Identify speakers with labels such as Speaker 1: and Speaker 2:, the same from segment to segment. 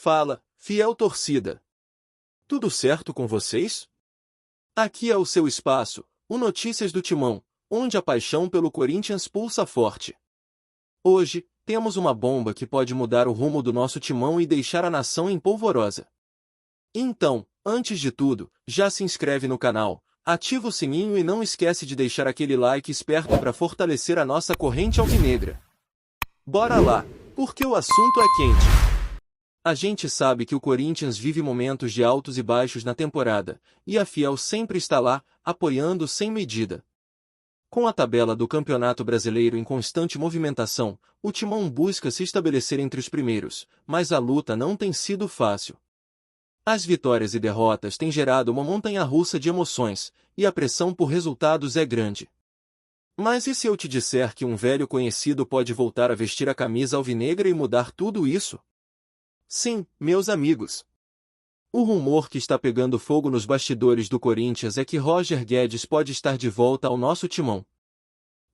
Speaker 1: Fala, fiel torcida. Tudo certo com vocês? Aqui é o seu espaço, o Notícias do Timão, onde a paixão pelo Corinthians pulsa forte. Hoje, temos uma bomba que pode mudar o rumo do nosso timão e deixar a nação em polvorosa. Então, antes de tudo, já se inscreve no canal, ativa o sininho e não esquece de deixar aquele like esperto para fortalecer a nossa corrente alvinegra. Bora lá, porque o assunto é quente. A gente sabe que o Corinthians vive momentos de altos e baixos na temporada, e a Fiel sempre está lá, apoiando sem medida. Com a tabela do Campeonato Brasileiro em constante movimentação, o Timão busca se estabelecer entre os primeiros, mas a luta não tem sido fácil. As vitórias e derrotas têm gerado uma montanha-russa de emoções, e a pressão por resultados é grande. Mas e se eu te disser que um velho conhecido pode voltar a vestir a camisa alvinegra e mudar tudo isso? Sim, meus amigos. O rumor que está pegando fogo nos bastidores do Corinthians é que Roger Guedes pode estar de volta ao nosso timão.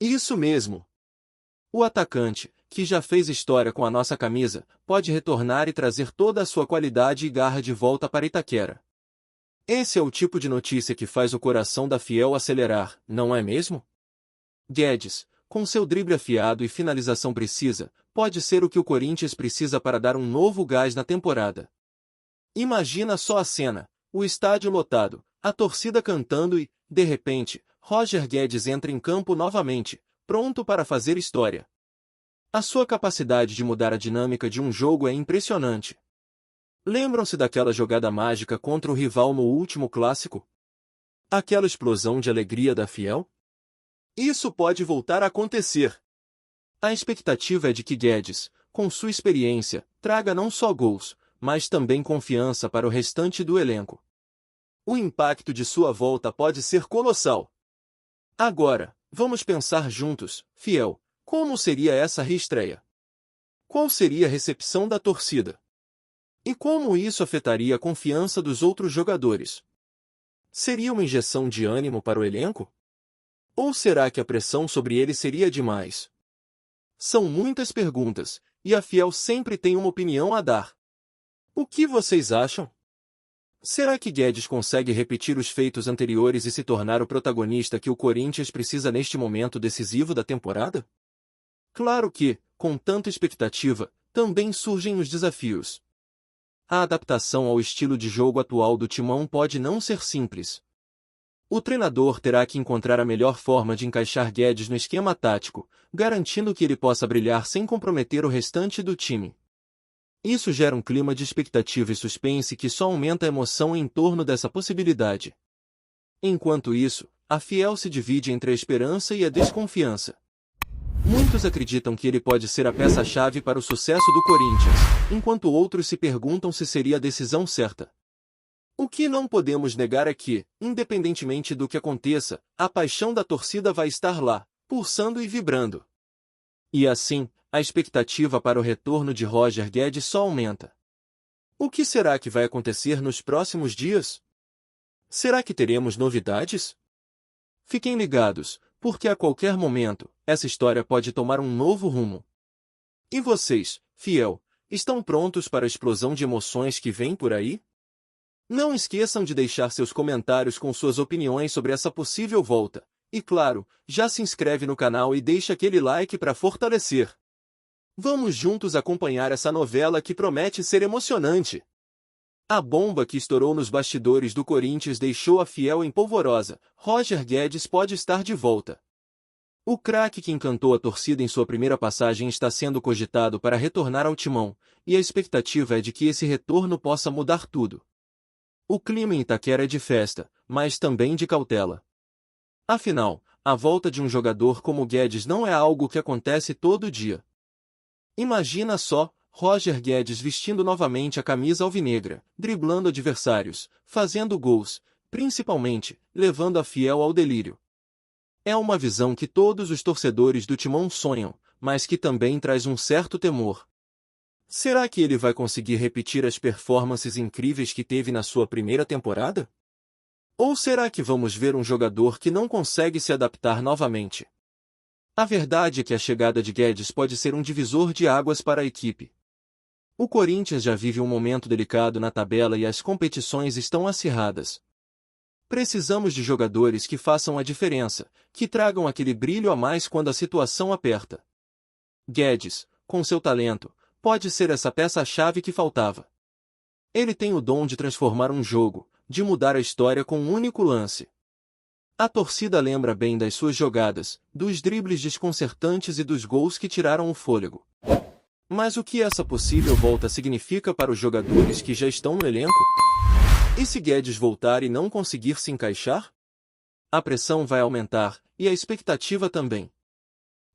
Speaker 1: Isso mesmo. O atacante, que já fez história com a nossa camisa, pode retornar e trazer toda a sua qualidade e garra de volta para Itaquera. Esse é o tipo de notícia que faz o coração da Fiel acelerar, não é mesmo? Guedes, com seu drible afiado e finalização precisa, pode ser o que o Corinthians precisa para dar um novo gás na temporada. Imagina só a cena, o estádio lotado, a torcida cantando e, de repente, Roger Guedes entra em campo novamente, pronto para fazer história. A sua capacidade de mudar a dinâmica de um jogo é impressionante. Lembram-se daquela jogada mágica contra o rival no último clássico? Aquela explosão de alegria da Fiel? Isso pode voltar a acontecer. A expectativa é de que Guedes, com sua experiência, traga não só gols, mas também confiança para o restante do elenco. O impacto de sua volta pode ser colossal. Agora, vamos pensar juntos, Fiel, como seria essa reestreia? Qual seria a recepção da torcida? E como isso afetaria a confiança dos outros jogadores? Seria uma injeção de ânimo para o elenco? Ou será que a pressão sobre ele seria demais? São muitas perguntas, e a Fiel sempre tem uma opinião a dar. O que vocês acham? Será que Guedes consegue repetir os feitos anteriores e se tornar o protagonista que o Corinthians precisa neste momento decisivo da temporada? Claro que, com tanta expectativa, também surgem os desafios. A adaptação ao estilo de jogo atual do Timão pode não ser simples. O treinador terá que encontrar a melhor forma de encaixar Guedes no esquema tático, garantindo que ele possa brilhar sem comprometer o restante do time. Isso gera um clima de expectativa e suspense que só aumenta a emoção em torno dessa possibilidade. Enquanto isso, a Fiel se divide entre a esperança e a desconfiança. Muitos acreditam que ele pode ser a peça-chave para o sucesso do Corinthians, enquanto outros se perguntam se seria a decisão certa. O que não podemos negar é que, independentemente do que aconteça, a paixão da torcida vai estar lá, pulsando e vibrando. E assim, a expectativa para o retorno de Roger Guedes só aumenta. O que será que vai acontecer nos próximos dias? Será que teremos novidades? Fiquem ligados, porque a qualquer momento, essa história pode tomar um novo rumo. E vocês, Fiel, estão prontos para a explosão de emoções que vem por aí? Não esqueçam de deixar seus comentários com suas opiniões sobre essa possível volta. E claro, já se inscreve no canal e deixa aquele like para fortalecer. Vamos juntos acompanhar essa novela que promete ser emocionante. A bomba que estourou nos bastidores do Corinthians deixou a Fiel em polvorosa. Roger Guedes pode estar de volta. O craque que encantou a torcida em sua primeira passagem está sendo cogitado para retornar ao timão, e a expectativa é de que esse retorno possa mudar tudo. O clima em Itaquera é de festa, mas também de cautela. Afinal, a volta de um jogador como Guedes não é algo que acontece todo dia. Imagina só, Roger Guedes vestindo novamente a camisa alvinegra, driblando adversários, fazendo gols, principalmente, levando a Fiel ao delírio. É uma visão que todos os torcedores do Timão sonham, mas que também traz um certo temor. Será que ele vai conseguir repetir as performances incríveis que teve na sua primeira temporada? Ou será que vamos ver um jogador que não consegue se adaptar novamente? A verdade é que a chegada de Guedes pode ser um divisor de águas para a equipe. O Corinthians já vive um momento delicado na tabela e as competições estão acirradas. Precisamos de jogadores que façam a diferença, que tragam aquele brilho a mais quando a situação aperta. Guedes, com seu talento, pode ser essa peça-chave que faltava. Ele tem o dom de transformar um jogo, de mudar a história com um único lance. A torcida lembra bem das suas jogadas, dos dribles desconcertantes e dos gols que tiraram o fôlego. Mas o que essa possível volta significa para os jogadores que já estão no elenco? E se Guedes voltar e não conseguir se encaixar? A pressão vai aumentar, e a expectativa também.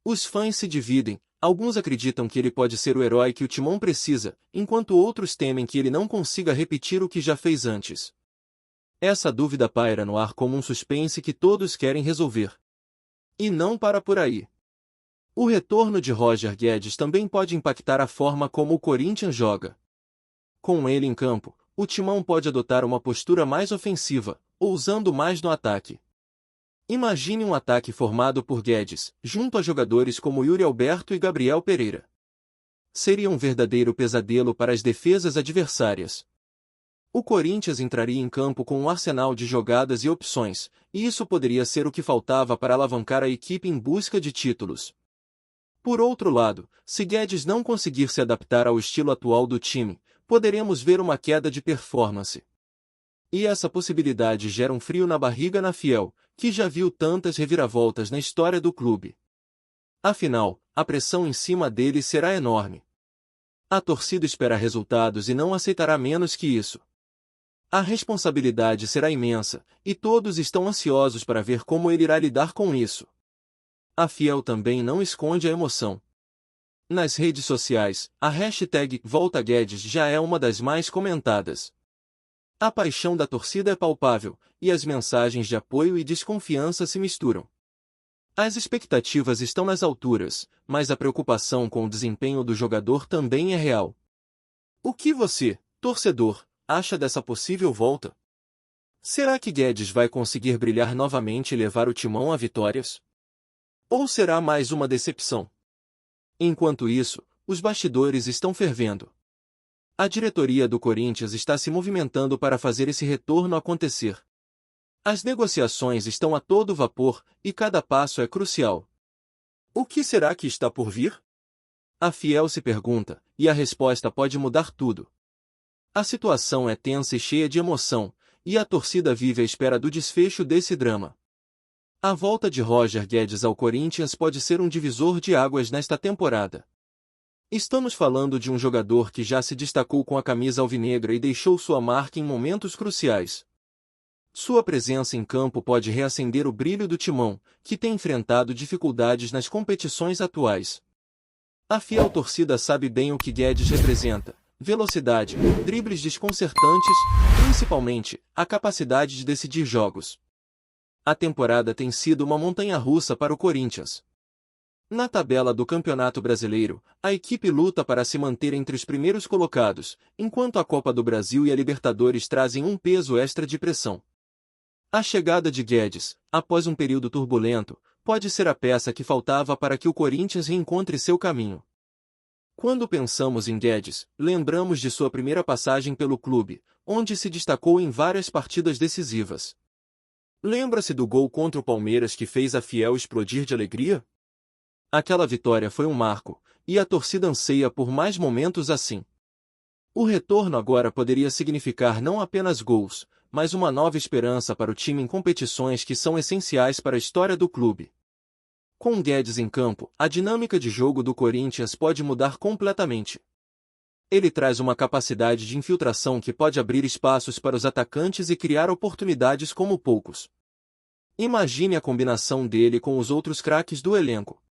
Speaker 1: Os fãs se dividem, alguns acreditam que ele pode ser o herói que o Timão precisa, enquanto outros temem que ele não consiga repetir o que já fez antes. Essa dúvida paira no ar como um suspense que todos querem resolver. E não para por aí. O retorno de Roger Guedes também pode impactar a forma como o Corinthians joga. Com ele em campo, o Timão pode adotar uma postura mais ofensiva, ousando mais no ataque. Imagine um ataque formado por Guedes, junto a jogadores como Yuri Alberto e Gabriel Pereira. Seria um verdadeiro pesadelo para as defesas adversárias. O Corinthians entraria em campo com um arsenal de jogadas e opções, e isso poderia ser o que faltava para alavancar a equipe em busca de títulos. Por outro lado, se Guedes não conseguir se adaptar ao estilo atual do time, poderemos ver uma queda de performance. E essa possibilidade gera um frio na barriga na Fiel, que já viu tantas reviravoltas na história do clube. Afinal, a pressão em cima dele será enorme. A torcida espera resultados e não aceitará menos que isso. A responsabilidade será imensa, e todos estão ansiosos para ver como ele irá lidar com isso. A Fiel também não esconde a emoção. Nas redes sociais, a hashtag #VoltaGuedes já é uma das mais comentadas. A paixão da torcida é palpável, e as mensagens de apoio e desconfiança se misturam. As expectativas estão nas alturas, mas a preocupação com o desempenho do jogador também é real. O que você, torcedor, acha dessa possível volta? Será que Guedes vai conseguir brilhar novamente e levar o Timão a vitórias? Ou será mais uma decepção? Enquanto isso, os bastidores estão fervendo. A diretoria do Corinthians está se movimentando para fazer esse retorno acontecer. As negociações estão a todo vapor, e cada passo é crucial. O que será que está por vir? A Fiel se pergunta, e a resposta pode mudar tudo. A situação é tensa e cheia de emoção, e a torcida vive à espera do desfecho desse drama. A volta de Roger Guedes ao Corinthians pode ser um divisor de águas nesta temporada. Estamos falando de um jogador que já se destacou com a camisa alvinegra e deixou sua marca em momentos cruciais. Sua presença em campo pode reacender o brilho do Timão, que tem enfrentado dificuldades nas competições atuais. A fiel torcida sabe bem o que Guedes representa: velocidade, dribles desconcertantes, principalmente, a capacidade de decidir jogos. A temporada tem sido uma montanha-russa para o Corinthians. Na tabela do Campeonato Brasileiro, a equipe luta para se manter entre os primeiros colocados, enquanto a Copa do Brasil e a Libertadores trazem um peso extra de pressão. A chegada de Guedes, após um período turbulento, pode ser a peça que faltava para que o Corinthians reencontre seu caminho. Quando pensamos em Guedes, lembramos de sua primeira passagem pelo clube, onde se destacou em várias partidas decisivas. Lembra-se do gol contra o Palmeiras que fez a Fiel explodir de alegria? Aquela vitória foi um marco, e a torcida anseia por mais momentos assim. O retorno agora poderia significar não apenas gols, mas uma nova esperança para o time em competições que são essenciais para a história do clube. Com Guedes em campo, a dinâmica de jogo do Corinthians pode mudar completamente. Ele traz uma capacidade de infiltração que pode abrir espaços para os atacantes e criar oportunidades como poucos. Imagine a combinação dele com os outros craques do elenco.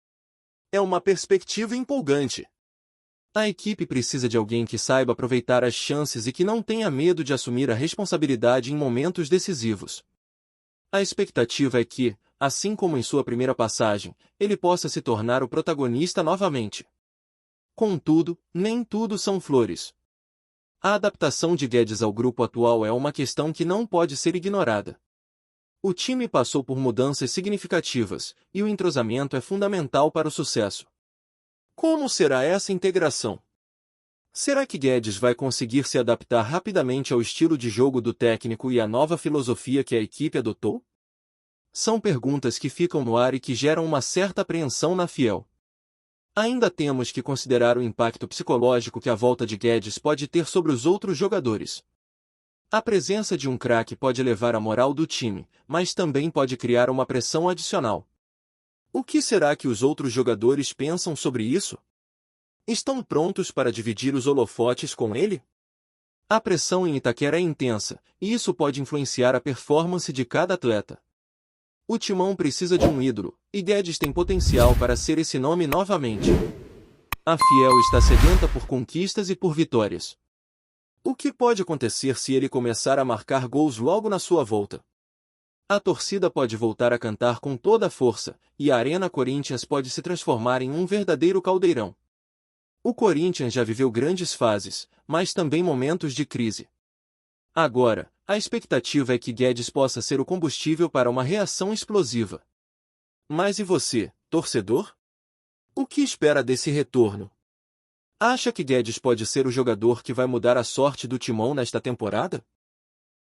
Speaker 1: É uma perspectiva empolgante. A equipe precisa de alguém que saiba aproveitar as chances e que não tenha medo de assumir a responsabilidade em momentos decisivos. A expectativa é que, assim como em sua primeira passagem, ele possa se tornar o protagonista novamente. Contudo, nem tudo são flores. A adaptação de Guedes ao grupo atual é uma questão que não pode ser ignorada. O time passou por mudanças significativas, e o entrosamento é fundamental para o sucesso. Como será essa integração? Será que Guedes vai conseguir se adaptar rapidamente ao estilo de jogo do técnico e à nova filosofia que a equipe adotou? São perguntas que ficam no ar e que geram uma certa apreensão na Fiel. Ainda temos que considerar o impacto psicológico que a volta de Guedes pode ter sobre os outros jogadores. A presença de um craque pode elevar a moral do time, mas também pode criar uma pressão adicional. O que será que os outros jogadores pensam sobre isso? Estão prontos para dividir os holofotes com ele? A pressão em Itaquera é intensa, e isso pode influenciar a performance de cada atleta. O Timão precisa de um ídolo, e Guedes tem potencial para ser esse nome novamente. A Fiel está sedenta por conquistas e por vitórias. O que pode acontecer se ele começar a marcar gols logo na sua volta? A torcida pode voltar a cantar com toda a força, e a Arena Corinthians pode se transformar em um verdadeiro caldeirão. O Corinthians já viveu grandes fases, mas também momentos de crise. Agora, a expectativa é que Guedes possa ser o combustível para uma reação explosiva. Mas e você, torcedor? O que espera desse retorno? Acha que Guedes pode ser o jogador que vai mudar a sorte do Timão nesta temporada?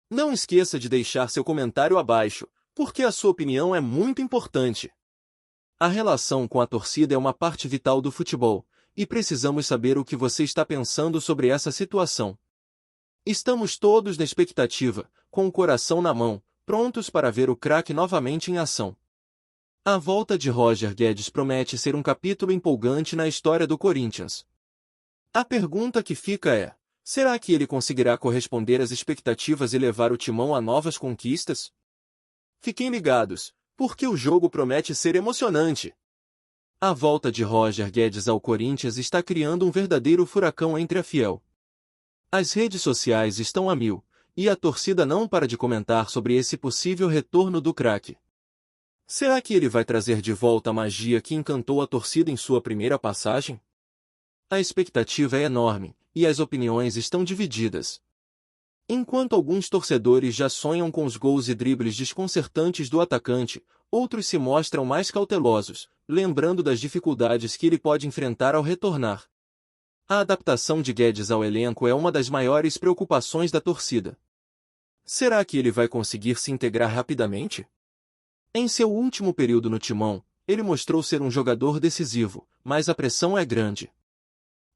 Speaker 1: Não esqueça de deixar seu comentário abaixo, porque a sua opinião é muito importante. A relação com a torcida é uma parte vital do futebol, e precisamos saber o que você está pensando sobre essa situação. Estamos todos na expectativa, com o coração na mão, prontos para ver o craque novamente em ação. A volta de Roger Guedes promete ser um capítulo empolgante na história do Corinthians. A pergunta que fica é: será que ele conseguirá corresponder às expectativas e levar o Timão a novas conquistas? Fiquem ligados, porque o jogo promete ser emocionante. A volta de Roger Guedes ao Corinthians está criando um verdadeiro furacão entre a Fiel. As redes sociais estão a mil, e a torcida não para de comentar sobre esse possível retorno do craque. Será que ele vai trazer de volta a magia que encantou a torcida em sua primeira passagem? A expectativa é enorme, e as opiniões estão divididas. Enquanto alguns torcedores já sonham com os gols e dribles desconcertantes do atacante, outros se mostram mais cautelosos, lembrando das dificuldades que ele pode enfrentar ao retornar. A adaptação de Guedes ao elenco é uma das maiores preocupações da torcida. Será que ele vai conseguir se integrar rapidamente? Em seu último período no Timão, ele mostrou ser um jogador decisivo, mas a pressão é grande.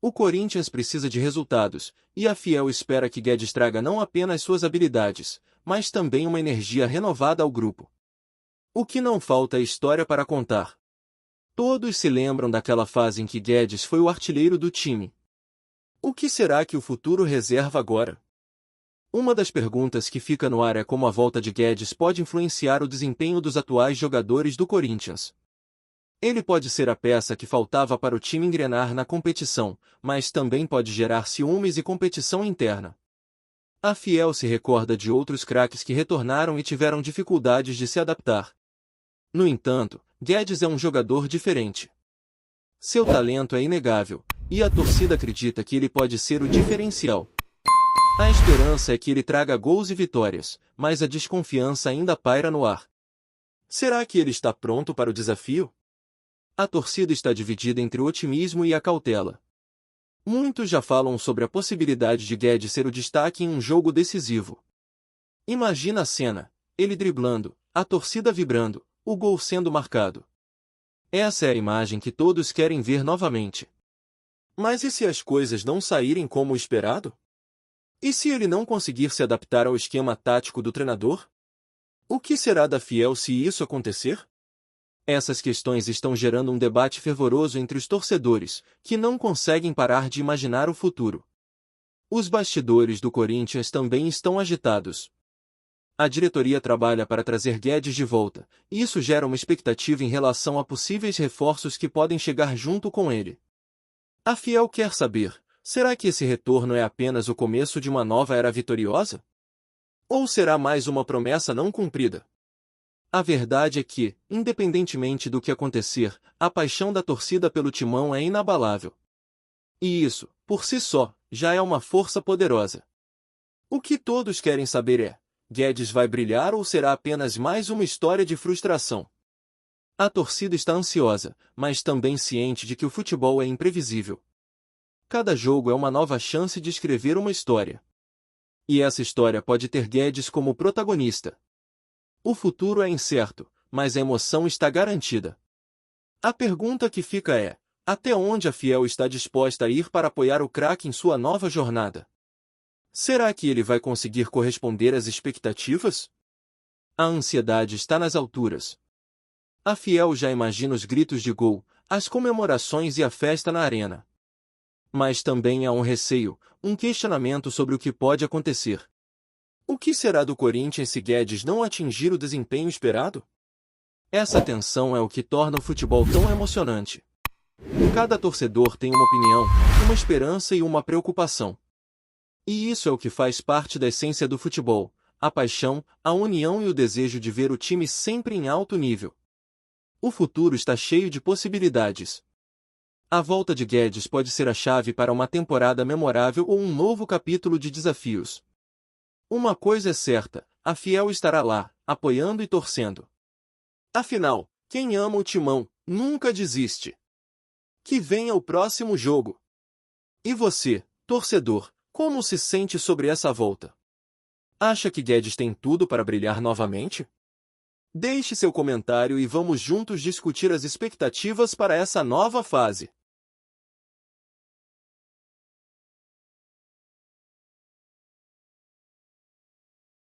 Speaker 1: O Corinthians precisa de resultados, e a Fiel espera que Guedes traga não apenas suas habilidades, mas também uma energia renovada ao grupo. O que não falta é história para contar. Todos se lembram daquela fase em que Guedes foi o artilheiro do time. O que será que o futuro reserva agora? Uma das perguntas que fica no ar é como a volta de Guedes pode influenciar o desempenho dos atuais jogadores do Corinthians. Ele pode ser a peça que faltava para o time engrenar na competição, mas também pode gerar ciúmes e competição interna. A Fiel se recorda de outros craques que retornaram e tiveram dificuldades de se adaptar. No entanto, Guedes é um jogador diferente. Seu talento é inegável, e a torcida acredita que ele pode ser o diferencial. A esperança é que ele traga gols e vitórias, mas a desconfiança ainda paira no ar. Será que ele está pronto para o desafio? A torcida está dividida entre o otimismo e a cautela. Muitos já falam sobre a possibilidade de Guedes ser o destaque em um jogo decisivo. Imagina a cena, ele driblando, a torcida vibrando, o gol sendo marcado. Essa é a imagem que todos querem ver novamente. Mas e se as coisas não saírem como esperado? E se ele não conseguir se adaptar ao esquema tático do treinador? O que será da Fiel se isso acontecer? Essas questões estão gerando um debate fervoroso entre os torcedores, que não conseguem parar de imaginar o futuro. Os bastidores do Corinthians também estão agitados. A diretoria trabalha para trazer Guedes de volta, e isso gera uma expectativa em relação a possíveis reforços que podem chegar junto com ele. A Fiel quer saber, será que esse retorno é apenas o começo de uma nova era vitoriosa? Ou será mais uma promessa não cumprida? A verdade é que, independentemente do que acontecer, a paixão da torcida pelo Timão é inabalável. E isso, por si só, já é uma força poderosa. O que todos querem saber é: Guedes vai brilhar ou será apenas mais uma história de frustração? A torcida está ansiosa, mas também ciente de que o futebol é imprevisível. Cada jogo é uma nova chance de escrever uma história. E essa história pode ter Guedes como protagonista. O futuro é incerto, mas a emoção está garantida. A pergunta que fica é: até onde a Fiel está disposta a ir para apoiar o craque em sua nova jornada? Será que ele vai conseguir corresponder às expectativas? A ansiedade está nas alturas. A Fiel já imagina os gritos de gol, as comemorações e a festa na arena. Mas também há um receio, um questionamento sobre o que pode acontecer. O que será do Corinthians se Guedes não atingir o desempenho esperado? Essa tensão é o que torna o futebol tão emocionante. Cada torcedor tem uma opinião, uma esperança e uma preocupação. E isso é o que faz parte da essência do futebol: a paixão, a união e o desejo de ver o time sempre em alto nível. O futuro está cheio de possibilidades. A volta de Guedes pode ser a chave para uma temporada memorável ou um novo capítulo de desafios. Uma coisa é certa: a Fiel estará lá, apoiando e torcendo. Afinal, quem ama o Timão, nunca desiste. Que venha o próximo jogo. E você, torcedor, como se sente sobre essa volta? Acha que Guedes tem tudo para brilhar novamente? Deixe seu comentário e vamos juntos discutir as expectativas para essa nova fase.